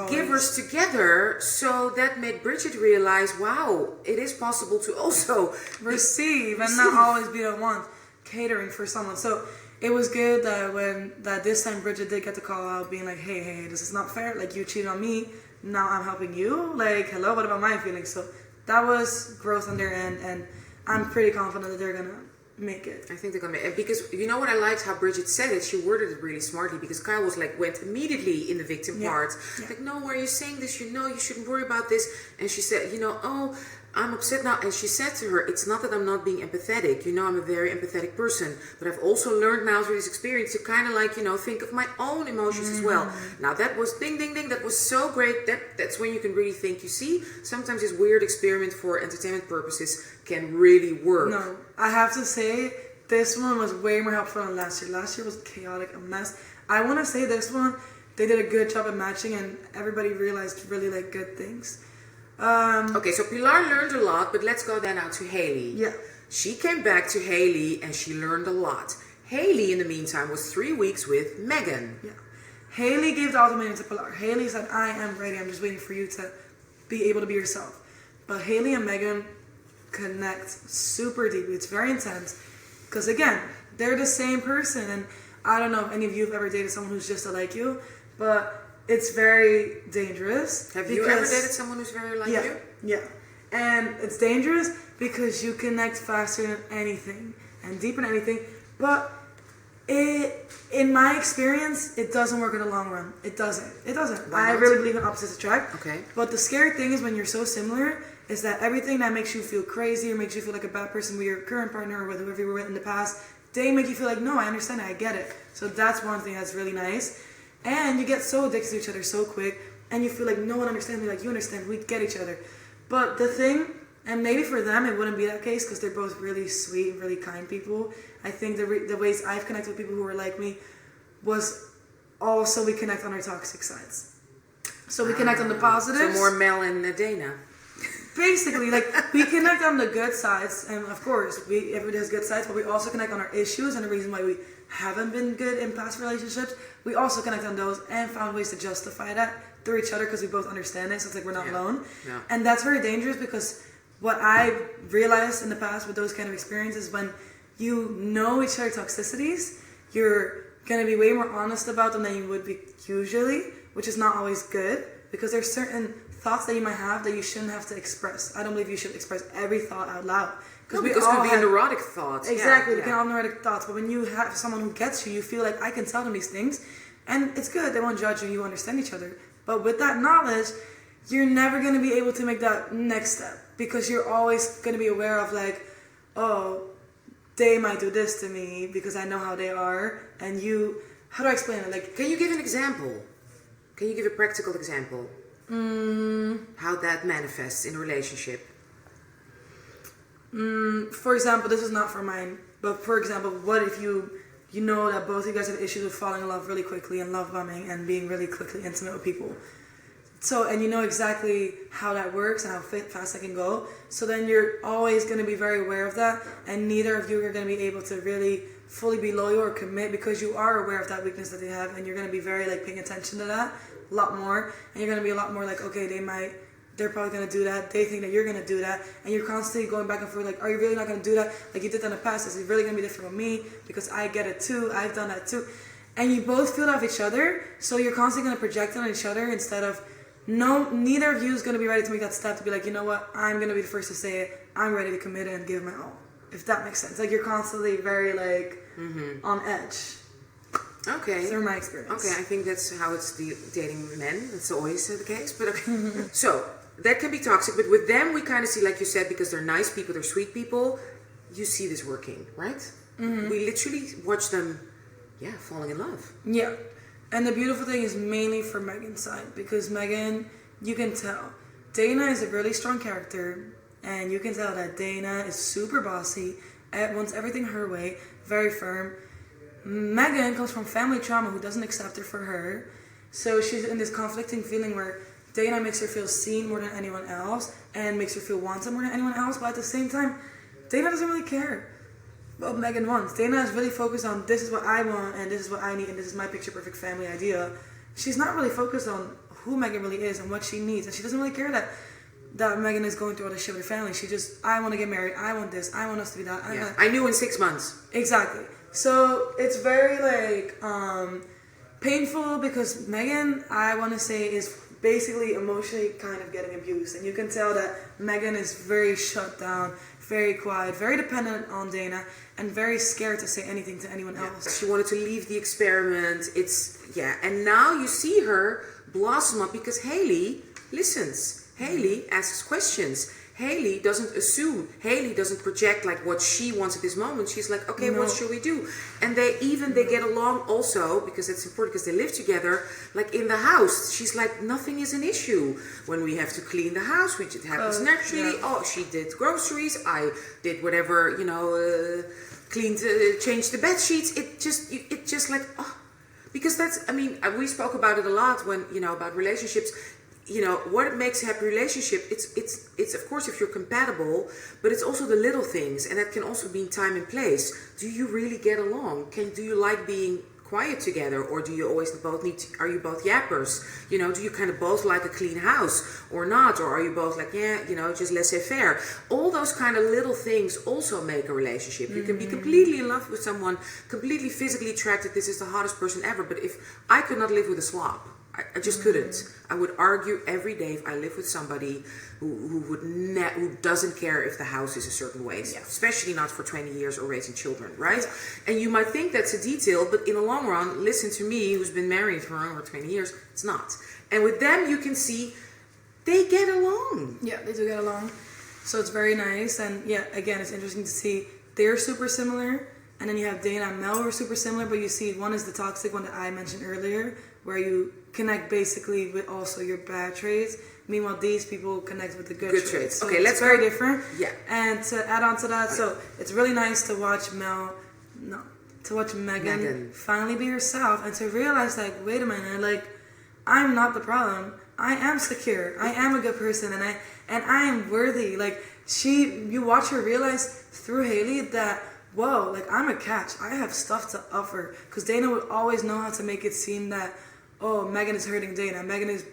[SPEAKER 1] together. So that made Bridget realize, wow, it is possible to also
[SPEAKER 2] receive and not always be the one catering for someone. So it was good that this time Bridget did get the call out being like, hey, this is not fair. Like, you cheated on me. Now I'm helping you. Like, hello, what about my feelings? So that was growth on their end, and I'm pretty confident that they're gonna make it.
[SPEAKER 1] I think they're gonna make it because you know what I liked how Bridget said it. She worded it really smartly because Kyle went immediately in the victim part. Yeah. Like, no, why are you saying this? You shouldn't worry about this. And she said, oh, I'm upset now. And she said to her, it's not that I'm not being empathetic. I'm a very empathetic person. But I've also learned now through this experience to kind of like, think of my own emotions as well. Now that was ding, ding, ding. That was so great. That's when you can really think. You see, sometimes this weird experiment for entertainment purposes can really work.
[SPEAKER 2] No, I have to say, this one was way more helpful than last year. Last year was chaotic, a mess. I want to say this one, they did a good job at matching and everybody realized really like good things.
[SPEAKER 1] Okay, so Pilar learned a lot, but let's go then now to Haley.
[SPEAKER 2] Yeah.
[SPEAKER 1] She came back to Haley and she learned a lot. Haley, in the meantime, was 3 weeks with Megan.
[SPEAKER 2] Yeah. Haley gave the ultimatum to Pilar. Haley said, I am ready. I'm just waiting for you to be able to be yourself. But Haley and Megan connect super deeply. It's very intense. Because again, they're the same person. And I don't know if any of you have ever dated someone who's just like you, but it's very dangerous.
[SPEAKER 1] Have you ever dated someone who's very like you?
[SPEAKER 2] Yeah. And it's dangerous because you connect faster than anything and deeper than anything. But in my experience, it doesn't work in the long run. It doesn't. I really believe in opposites attract.
[SPEAKER 1] Okay.
[SPEAKER 2] But the scary thing is when you're so similar is that everything that makes you feel crazy or makes you feel like a bad person with your current partner or with whoever you were with in the past, they make you feel like, no, I understand it, I get it. So that's one thing that's really nice. And you get so addicted to each other so quick, and you feel like no one understands me, like you understand, we get each other. But the thing, and maybe for them it wouldn't be that case because they're both really sweet and really kind people. I think the ways I've connected with people who were like me was also we connect on our toxic sides. So we connect on the positives.
[SPEAKER 1] So more Mel and Dana.
[SPEAKER 2] Basically, like we connect on the good sides, and of course, everybody has good sides, but we also connect on our issues and the reason why we haven't been good in past relationships. We also connect on those and found ways to justify that through each other because we both understand it. So it's like we're not alone. Yeah. And that's very dangerous because what I realized in the past with those kind of experiences, when you know each other's toxicities, you're going to be way more honest about them than you would be usually, which is not always good because there's certain thoughts that you might have that you shouldn't have to express. I don't believe you should express every thought out loud.
[SPEAKER 1] Because it could be neurotic thoughts.
[SPEAKER 2] Exactly, we can all have neurotic thoughts. But when you have someone who gets you, you feel like I can tell them these things. And it's good, they won't judge you, you understand each other. But with that knowledge, you're never going to be able to make that next step. Because you're always going to be aware of like, oh, they might do this to me because I know how they are. And you, how do I explain it? Like,
[SPEAKER 1] can you give an example? Can you give a practical example? How that manifests in a relationship?
[SPEAKER 2] For example, this is not for mine, but for example, what if you you know that both of you guys have issues with falling in love really quickly and love bombing and being really quickly intimate with people. So, and you know exactly how that works and how fast that can go. So then you're always going to be very aware of that, and neither of you are going to be able to really fully be loyal or commit because you are aware of that weakness that they have, and you're going to be very like paying attention to that a lot more, and you're going to be a lot more like, okay, they're probably going to do that, they think that you're going to do that, and you're constantly going back and forth like, are you really not going to do that like you did that in the past? Is it really going to be different with me because I get it too, I've done that too, and you both feel that of each other, so you're constantly going to project it on each other instead of neither of you is going to be ready to make that step to be like, you know what, I'm going to be the first to say it, I'm ready to commit it and give my all, if that makes sense. Like you're constantly very like on edge.
[SPEAKER 1] Okay.
[SPEAKER 2] Through my experience.
[SPEAKER 1] Okay, I think that's how it's dating men. That's always the case. But okay. So that can be toxic. But with them, we kind of see, like you said, because they're nice people, they're sweet people. You see this working, right? Mm-hmm. We literally watch them, falling in love. Yeah.
[SPEAKER 2] And the beautiful thing is mainly for Megan's side, because Megan, you can tell, Dana is a really strong character, and you can tell that Dana is super bossy, wants everything her way, very firm. Megan comes from family trauma who doesn't accept her for her, so she's in this conflicting feeling where Dana makes her feel seen more than anyone else, and makes her feel wanted more than anyone else, but at the same time, Dana doesn't really care what Megan wants. Dana is really focused on, this is what I want, and this is what I need, and this is my picture perfect family idea. She's not really focused on who Megan really is and what she needs, and she doesn't really care that Megan is going through all this shit with her family. She just, I want to get married, I want this, I want us to be that.
[SPEAKER 1] I knew in 6 months.
[SPEAKER 2] Exactly. So it's very like painful because Megan, I want to say, is basically emotionally kind of getting abused, and you can tell that Megan is very shut down, very quiet, very dependent on Dana, and very scared to say anything to anyone else.
[SPEAKER 1] She wanted to leave the experiment. And now you see her blossom up because Haley listens. Haley asks questions. Haley doesn't assume. Haley doesn't project like what she wants at this moment. She's like, okay, what should we do? And they get along also, because it's important because they live together, like in the house. She's like, nothing is an issue. When we have to clean the house, which it happens naturally. Oh, she did groceries. I did whatever, cleaned, changed the bed sheets. It just like, because that's, we spoke about it a lot when, about relationships. What makes a happy relationship, it's of course if you're compatible, but it's also the little things, and that can also be time and place. Do you really get along? Do you like being quiet together, or do you always are you both yappers? Do you kind of both like a clean house or not? Or are you both like, just laissez-faire? All those kind of little things also make a relationship. You can be completely in love with someone, completely physically attracted, this is the hottest person ever, but if I could not live with a slob, I just couldn't. I would argue every day if I lived with somebody who doesn't care if the house is a certain way, especially not for 20 years or raising children, right? Yeah. And you might think that's a detail, but in the long run, listen to me, who's been married for over 20 years, it's not. And with them, you can see they get along.
[SPEAKER 2] Yeah, they do get along. So it's very nice. And again, it's interesting to see they're super similar. And then you have Dana and Mel who are super similar, but you see one is the toxic one that I mentioned earlier, where you connect basically with also your bad traits. Meanwhile, these people connect with the good traits. So
[SPEAKER 1] okay,
[SPEAKER 2] it's very different.
[SPEAKER 1] Yeah.
[SPEAKER 2] And to add on to that, so it's really nice to watch Megan finally be herself and to realize like, wait a minute, like I'm not the problem. I am secure. I am a good person, and I am worthy. Like you watch her realize through Haley that, whoa, like I'm a catch. I have stuff to offer. Because Dana would always know how to make it seem that, oh, Megan is hurting Dana. Megan is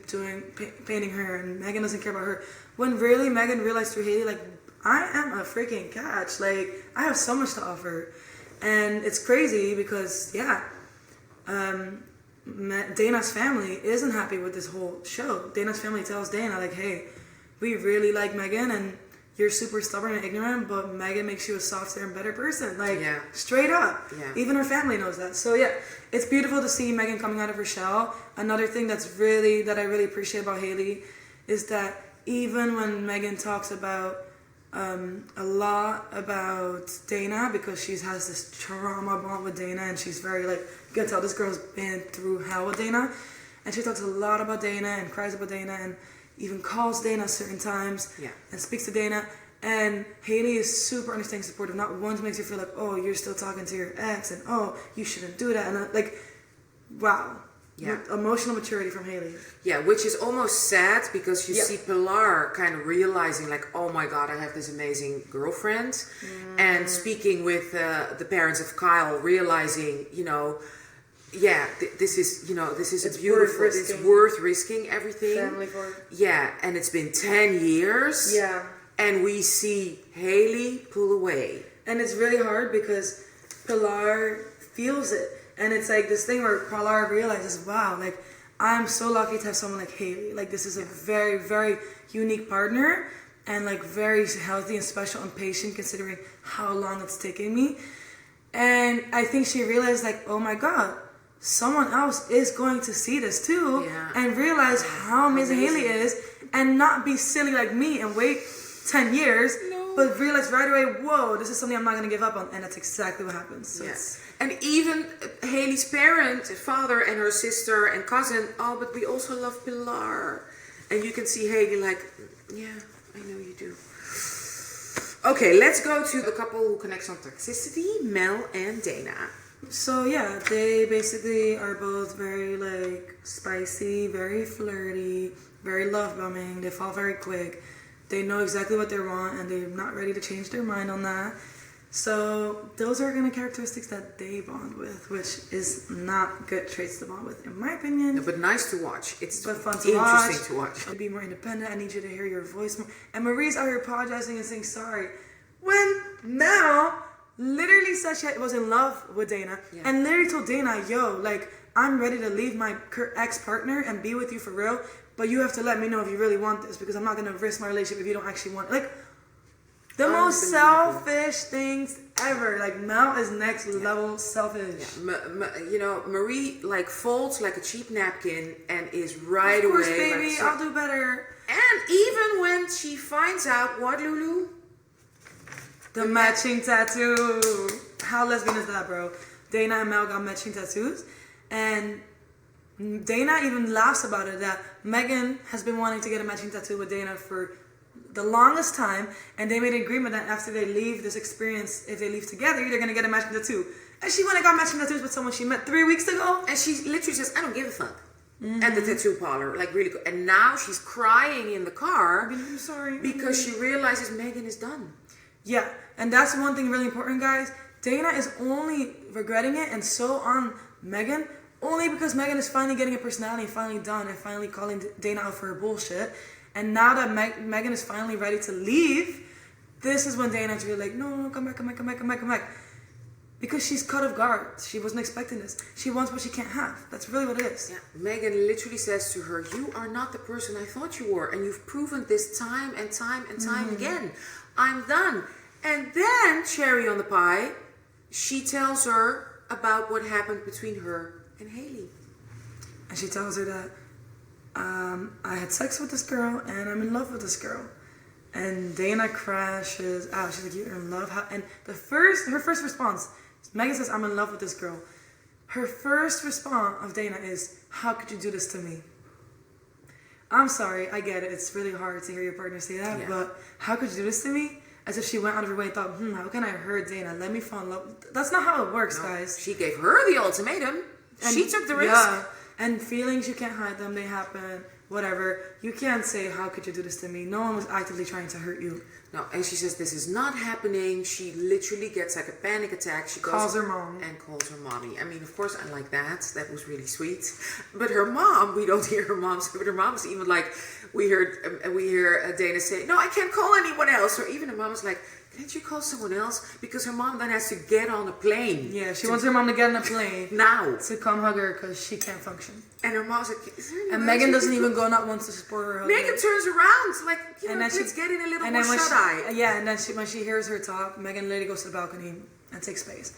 [SPEAKER 2] painting her, and Megan doesn't care about her. When really Megan realized through Haley, like, I am a freaking catch. Like, I have so much to offer. And it's crazy because, Dana's family isn't happy with this whole show. Dana's family tells Dana, like, hey, we really like Megan, and you're super stubborn and ignorant, but Megan makes you a softer and better person. Like, straight up. Yeah. Even her family knows that. So, it's beautiful to see Megan coming out of her shell. Another thing that I really appreciate about Haley is that even when Megan talks about a lot about Dana, because she has this trauma bond with Dana, and she's very, like, you can tell this girl's been through hell with Dana, and she talks a lot about Dana and cries about Dana and even calls Dana certain times and speaks to Dana. And Haley is super understanding, supportive. Not once makes you feel like, oh, you're still talking to your ex, and oh, you shouldn't do that. And like, wow. Yeah. Emotional maturity from Haley.
[SPEAKER 1] Yeah, which is almost sad because you see Pilar kind of realizing like, oh my God, I have this amazing girlfriend. And speaking with the parents of Kyle, realizing, you know, this is a beautiful, it's worth risking everything.
[SPEAKER 2] Family for it.
[SPEAKER 1] Yeah, and it's been 10 years.
[SPEAKER 2] Yeah.
[SPEAKER 1] And we see Haley pull away.
[SPEAKER 2] And it's really hard because Pilar feels it. And it's like this thing where Pilar realizes, wow, like, I'm so lucky to have someone like Haley. Like, this is a very, very unique partner. And, like, very healthy and special and patient considering how long it's taken me. And I think she realized, like, oh my God, someone else is going to see this too. Yeah. And realize how amazing Haley is. And not be silly like me and wait 10 years, but realize right away, whoa, this is something I'm not going to give up on. And that's exactly what happens. So
[SPEAKER 1] yes. And even Haley's parent, father and her sister and cousin, oh, but we also love Pilar. And you can see Haley like, yeah, I know you do. Okay, let's go to the couple who connects on toxicity, Mel and Dana.
[SPEAKER 2] So yeah, they basically are both very like spicy, very flirty, very love bombing. They fall very quick. They know exactly what they want and they're not ready to change their mind on that. So those are kind of characteristics that they bond with, which is not good traits to bond with, in my opinion.
[SPEAKER 1] No, but nice to watch. It's
[SPEAKER 2] but fun
[SPEAKER 1] to interesting
[SPEAKER 2] watch.
[SPEAKER 1] to watch.
[SPEAKER 2] Be more independent. I need you to hear your voice more. And Marie's out here apologizing and saying sorry. When Mel literally said she was in love with Dana and literally told Dana, yo, like, I'm ready to leave my ex-partner and be with you for real, but you have to let me know if you really want this because I'm not going to risk my relationship if you don't actually want it. Like, the most selfish things ever. Like, Mel is next level selfish.
[SPEAKER 1] Yeah. Marie, like, folds like a cheap napkin and is right away.
[SPEAKER 2] Of course, baby, like, I'll do better.
[SPEAKER 1] And even when she finds out what, Lulu?
[SPEAKER 2] The matching tattoo. How lesbian is that, bro? Dana and Mel got matching tattoos. And Dana even laughs about it, that Megan has been wanting to get a matching tattoo with Dana for the longest time, and they made an agreement that after they leave this experience, if they leave together, they're gonna get a matching tattoo. And she went and got matching tattoos with someone she met 3 weeks ago.
[SPEAKER 1] And she literally says, I don't give a fuck. At the tattoo parlor, like really good. And now she's crying in the car.
[SPEAKER 2] I'm sorry.
[SPEAKER 1] Because she realizes Megan is done.
[SPEAKER 2] Yeah, and that's one thing really important, guys. Dana is only regretting it and so on Megan only because Megan is finally getting a personality and finally done and finally calling Dana out for her bullshit. And now that Megan is finally ready to leave, this is when Dana's really like, no, come back. Because she's cut off guard. She wasn't expecting this. She wants what she can't have. That's really what it is.
[SPEAKER 1] Yeah. Megan literally says to her, you are not the person I thought you were. And you've proven this time and time and time again. I'm done. And then, cherry on the pie, she tells her about what happened between her and Haley.
[SPEAKER 2] And she tells her that, I had sex with this girl and I'm in love with this girl. And Dana crashes out. She's like, you're in love? And her first response, Megan says, I'm in love with this girl. Her first response of Dana is, how could you do this to me? I'm sorry, I get it. It's really hard to hear your partner say that, but how could you do this to me? As if she went out of her way and thought, how can I hurt Dana? Let me fall in love. That's not how it works, guys.
[SPEAKER 1] She gave her the ultimatum. And she took the risk.
[SPEAKER 2] Yeah. And feelings, you can't hide them. They happen. Whatever. You can't say, how could you do this to me? No one was actively trying to hurt you.
[SPEAKER 1] No, and she says, this is not happening. She literally gets like a panic attack. She
[SPEAKER 2] calls her mom.
[SPEAKER 1] And calls her mommy. I mean, of course, I like that. That was really sweet. But her mom, we don't hear her mom say, but her mom's even like, we hear Dana say, no, I can't call anyone else. Or even her mom's like, can't you call someone else? Because her mom then has to get on a plane.
[SPEAKER 2] Yeah, she wants her mom to get on a plane.
[SPEAKER 1] Now.
[SPEAKER 2] To come hug her because she can't function.
[SPEAKER 1] And her mom's like, is there any
[SPEAKER 2] and Megan doesn't even go not once to support her.
[SPEAKER 1] Megan turns around, like, let's get in a little more shut-eye.
[SPEAKER 2] Yeah, and then when she hears her talk, Megan literally goes to the balcony and takes space.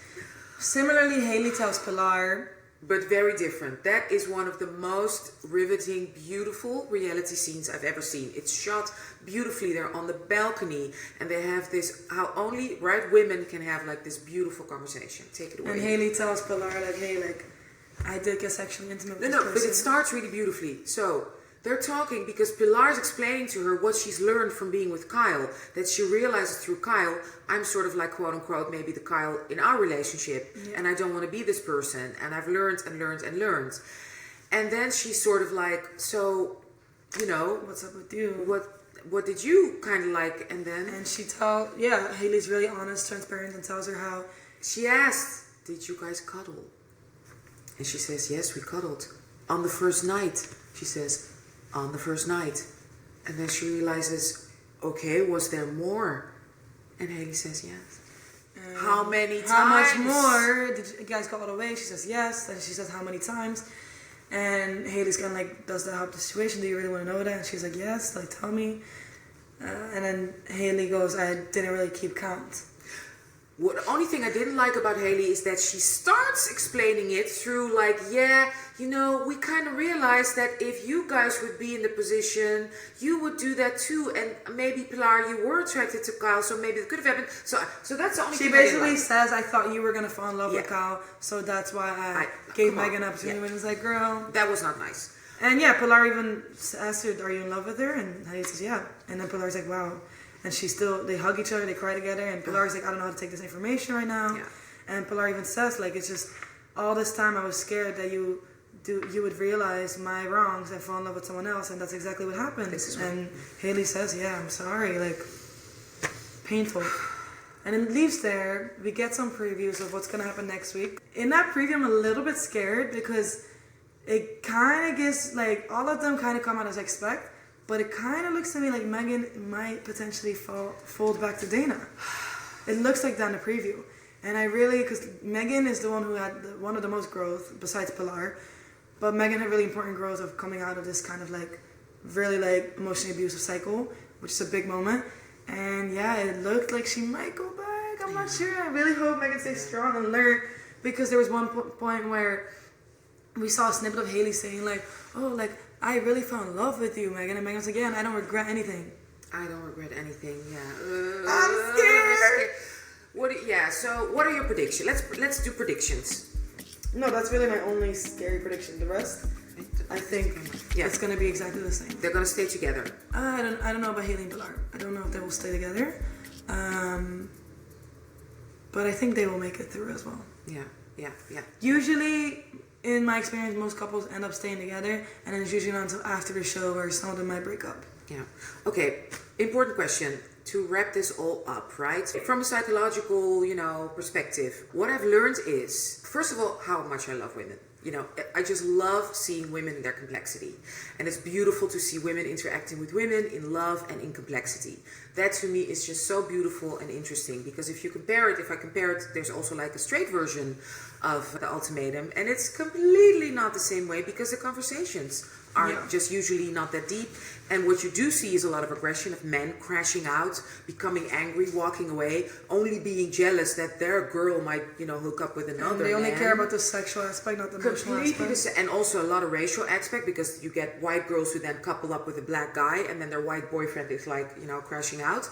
[SPEAKER 2] Similarly, Haley tells Pilar.
[SPEAKER 1] But very different. That is one of the most riveting, beautiful reality scenes I've ever seen. It's shot beautifully. They're on the balcony and they have this, how only women can have like this beautiful conversation. Take it away.
[SPEAKER 2] And Haley tells Pilar like, hey, like, I did get sexually intimate with this person.
[SPEAKER 1] But it starts really beautifully. So They're talking because Pilar's explaining to her what she's learned from being with Kyle. That she realizes through Kyle, I'm sort of like, quote unquote, maybe the Kyle in our relationship. Yeah. And I don't want to be this person. And I've learned and learned and learned. And then she's sort of like, so, you know.
[SPEAKER 2] What's up with you?
[SPEAKER 1] What did you kind of like? And then.
[SPEAKER 2] And Haley's really honest, transparent, and tells her how.
[SPEAKER 1] She asked, did you guys cuddle? And she says, yes, we cuddled. On the first night. She says, on the first night. And then she realizes, okay, was there more? And Haley says, yes. How many times?
[SPEAKER 2] How much more? Did you guys go all the way? She says, yes. Then she says, how many times? And Haley's kind of like, does that help the situation? Do you really want to know that? And she's like, yes, like, tell me. And then Haley goes, I didn't really keep count.
[SPEAKER 1] Well, the only thing I didn't like about Haley is that she starts explaining it through like, yeah, you know, we kind of realized that if you guys would be in the position, you would do that too. And maybe, Pilar, you were attracted to Kyle, so maybe it could have happened. So that's the only thing
[SPEAKER 2] she basically says, I thought you were going to fall in love with Kyle, so that's why I gave Megan an opportunity. And it was like, girl.
[SPEAKER 1] That was not nice.
[SPEAKER 2] And yeah, Pilar even asked her, are you in love with her? And Haley says, yeah. And then Pilar's like, wow. And they hug each other, they cry together, and Pilar's like, I don't know how to take this information right now. Yeah. And Pilar even says, like, it's just, all this time I was scared that you would realize my wrongs and fall in love with someone else, and that's exactly what happened. And Haley says, yeah, I'm sorry, like, painful. And it leaves there, we get some previews of what's gonna happen next week. In that preview, I'm a little bit scared, because it kind of gets, like, all of them kind of come out as I expect. But it kind of looks to me like Megan might potentially fold back to Dana. It looks like that in the preview. And because Megan is the one who had one of the most growth, besides Pilar. But Megan had really important growth of coming out of this kind of like, really like emotionally abusive cycle, which is a big moment. And yeah, it looked like she might go back. I'm not sure. I really hope Megan stays strong and learn. Because there was one point where we saw a snippet of Haley saying like, oh, like, I really fell in love with you, Megan. And Megan's like, yeah, and I don't regret anything.
[SPEAKER 1] I don't regret anything, yeah.
[SPEAKER 2] I'm scared.
[SPEAKER 1] So what are your predictions? Let's do predictions.
[SPEAKER 2] No, that's really my only scary prediction. The rest, I think it's going to be exactly the same.
[SPEAKER 1] They're going to stay together.
[SPEAKER 2] I don't know about Haley and Pilar. I don't know if they will stay together. But I think they will make it through as well.
[SPEAKER 1] Yeah.
[SPEAKER 2] Usually, in my experience, most couples end up staying together, and then it's usually not until after the show where some of them might break up.
[SPEAKER 1] Yeah. Okay. Important question to wrap this all up, right? From a psychological, perspective, what I've learned is, first of all, how much I love women. I just love seeing women in their complexity. And it's beautiful to see women interacting with women in love and in complexity. That to me is just so beautiful and interesting, because if I compare it, there's also like a straight version of the Ultimatum, and it's completely not the same way, because the conversations are just usually not that deep. And what you do see is a lot of aggression of men crashing out, becoming angry, walking away, only being jealous that their girl might, hook up with another man.
[SPEAKER 2] And they only care about the sexual aspect, not the emotional aspect.
[SPEAKER 1] And also a lot of racial aspect, because you get white girls who then couple up with a black guy, and then their white boyfriend is like, crashing out.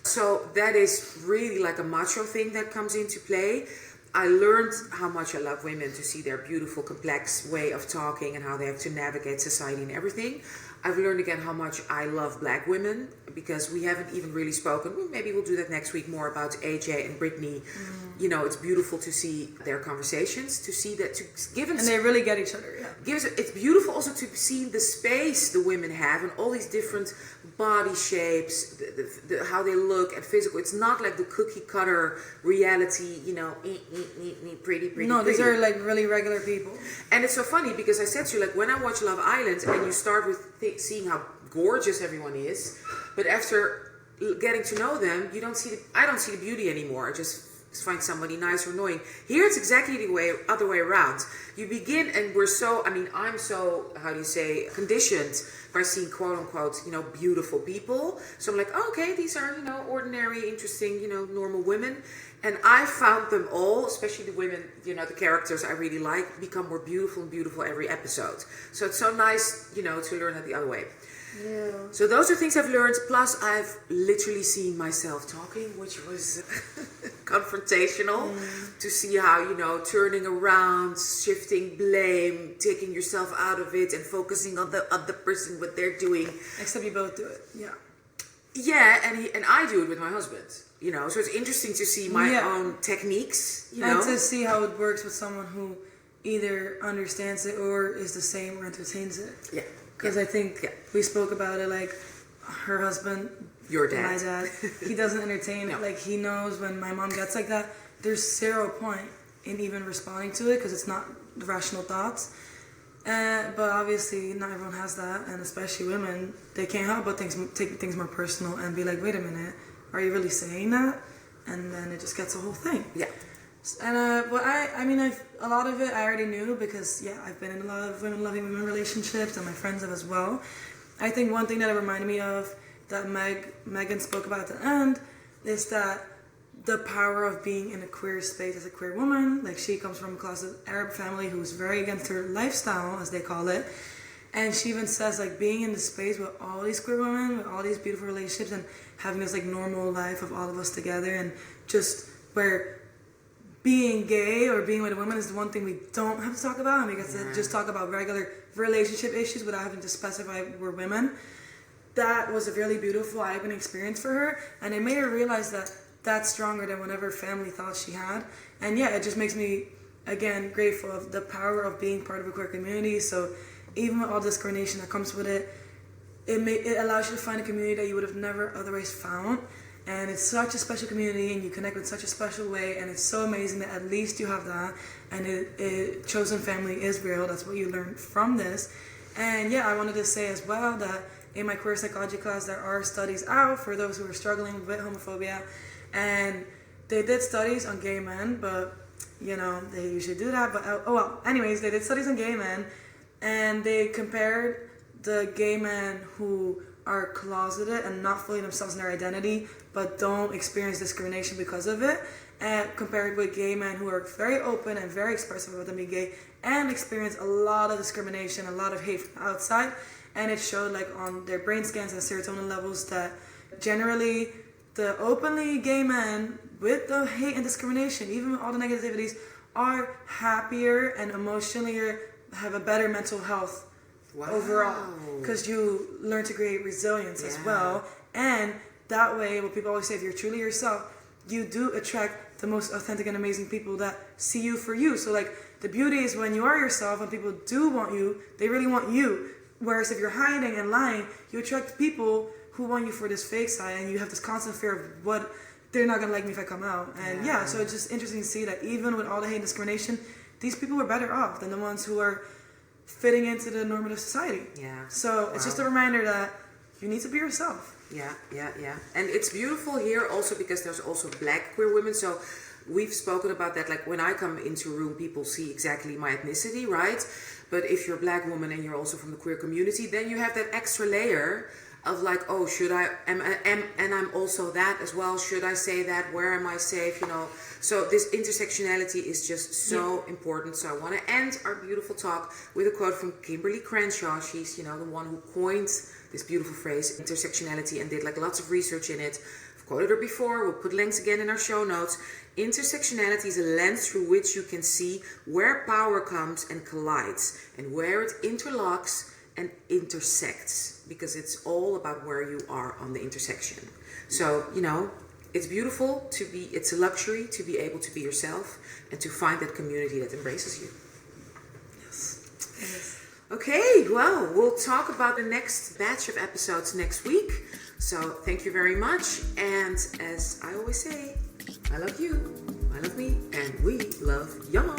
[SPEAKER 1] So that is really like a macho thing that comes into play. I learned how much I love women, to see their beautiful, complex way of talking and how they have to navigate society and everything. I've learned again how much I love black women, because we haven't even really spoken. Maybe we'll do that next week, more about AJ and Brittany. It's beautiful to see their conversations, to see that, to give them...
[SPEAKER 2] And they really get each other, yeah.
[SPEAKER 1] It's beautiful also to see the space the women have and all these different body shapes, how they look and physical. It's not like the cookie cutter reality, pretty.
[SPEAKER 2] No, these are like really regular people.
[SPEAKER 1] And it's so funny, because I said to you, like, when I watch Love Island and you start with seeing how gorgeous everyone is, but after getting to know them, I don't see the beauty anymore. I just find somebody nice or annoying. Here it's exactly the other way around. You begin, and I'm so, conditioned by seeing quote unquote, beautiful people. So I'm like, oh, okay, these are, ordinary, interesting, normal women. And I found them all, especially the women, the characters I really like, become more beautiful and beautiful every episode. So it's so nice, to learn that the other way.
[SPEAKER 2] Yeah.
[SPEAKER 1] So those are things I've learned. Plus, I've literally seen myself talking, which was... confrontational to see how, turning around, shifting blame, taking yourself out of it and focusing on the other person, what they're doing.
[SPEAKER 2] Except you both do it. Yeah.
[SPEAKER 1] Yeah, and I do it with my husband. So it's interesting to see my own techniques,
[SPEAKER 2] And to see how it works with someone who either understands it or is the same or entertains it.
[SPEAKER 1] Yeah.
[SPEAKER 2] Because I think we spoke about it, like her husband,
[SPEAKER 1] your dad,
[SPEAKER 2] my dad, he doesn't entertain it. Like he knows when my mom gets like that, there's 0 point in even responding to it because it's not rational thoughts. But obviously not everyone has that, and especially women, they can't help but take things more personal and be like, wait a minute, are you really saying that? And then it just gets a whole thing.
[SPEAKER 1] Yeah.
[SPEAKER 2] And a lot of it I already knew because I've been in a lot of loving women relationships, and my friends have as well. I think one thing that it reminded me of that Megan spoke about at the end is that the power of being in a queer space as a queer woman. Like she comes from a classic Arab family who's very against her lifestyle, as they call it. And she even says like being in the space with all these queer women, with all these beautiful relationships and having this like normal life of all of us together, and just where being gay or being with a woman is the one thing we don't have to talk about, and we get to just talk about regular relationship issues without having to specify we're women. That was a really beautiful eye-opening experience for her, and it made her realize that that's stronger than whatever family thought she had. And it just makes me, again, grateful of the power of being part of a queer community. So even with all discrimination that comes with it, it allows you to find a community that you would have never otherwise found. And it's such a special community, and you connect with such a special way, and it's so amazing that at least you have that. And chosen family is real. That's what you learn from this. And I wanted to say as well that in my queer psychology class, there are studies out for those who are struggling with homophobia. And they did studies on gay men, but, they usually do that. But, anyways, they did studies on gay men, and they compared the gay men who are closeted and not fully themselves in their identity, but don't experience discrimination because of it, and compared with gay men who are very open and very expressive about them being gay and experience a lot of discrimination, a lot of hate from outside. And it showed like on their brain scans and serotonin levels that generally the openly gay men with the hate and discrimination, even with all the negativities, are happier and emotionally have a better mental health overall, because you learn to create resilience as well. And that way, what people always say, if you're truly yourself, you do attract the most authentic and amazing people that see you for you. So like the beauty is when you are yourself and people do want you, they really want you. Whereas if you're hiding and lying, you attract people who want you for this fake side, and you have this constant fear of what they're not gonna like me if I come out. And so it's just interesting to see that even with all the hate and discrimination, these people are better off than the ones who are fitting into the normative society. So it's just a reminder that you need to be yourself.
[SPEAKER 1] And it's beautiful here also because there's also black queer women. So we've spoken about that. Like when I come into a room, people see exactly my ethnicity, right? But if you're a black woman and you're also from the queer community, then you have that extra layer of like, oh, should I, and I'm also that as well. Should I say that? Where am I safe? So this intersectionality is just so important. So I want to end our beautiful talk with a quote from Kimberly Crenshaw. She's, the one who coined this beautiful phrase, intersectionality, and did like lots of research in it. I've quoted her before. We'll put links again in our show notes. Intersectionality is a lens through which you can see where power comes and collides, and where it interlocks and intersects, because it's all about where you are on the intersection. So, it's beautiful to be, it's a luxury to be able to be yourself and to find that community that embraces you.
[SPEAKER 2] Yes.
[SPEAKER 1] Okay, well, we'll talk about the next batch of episodes next week. So thank you very much. And as I always say, I love you, I love me, and we love y'all.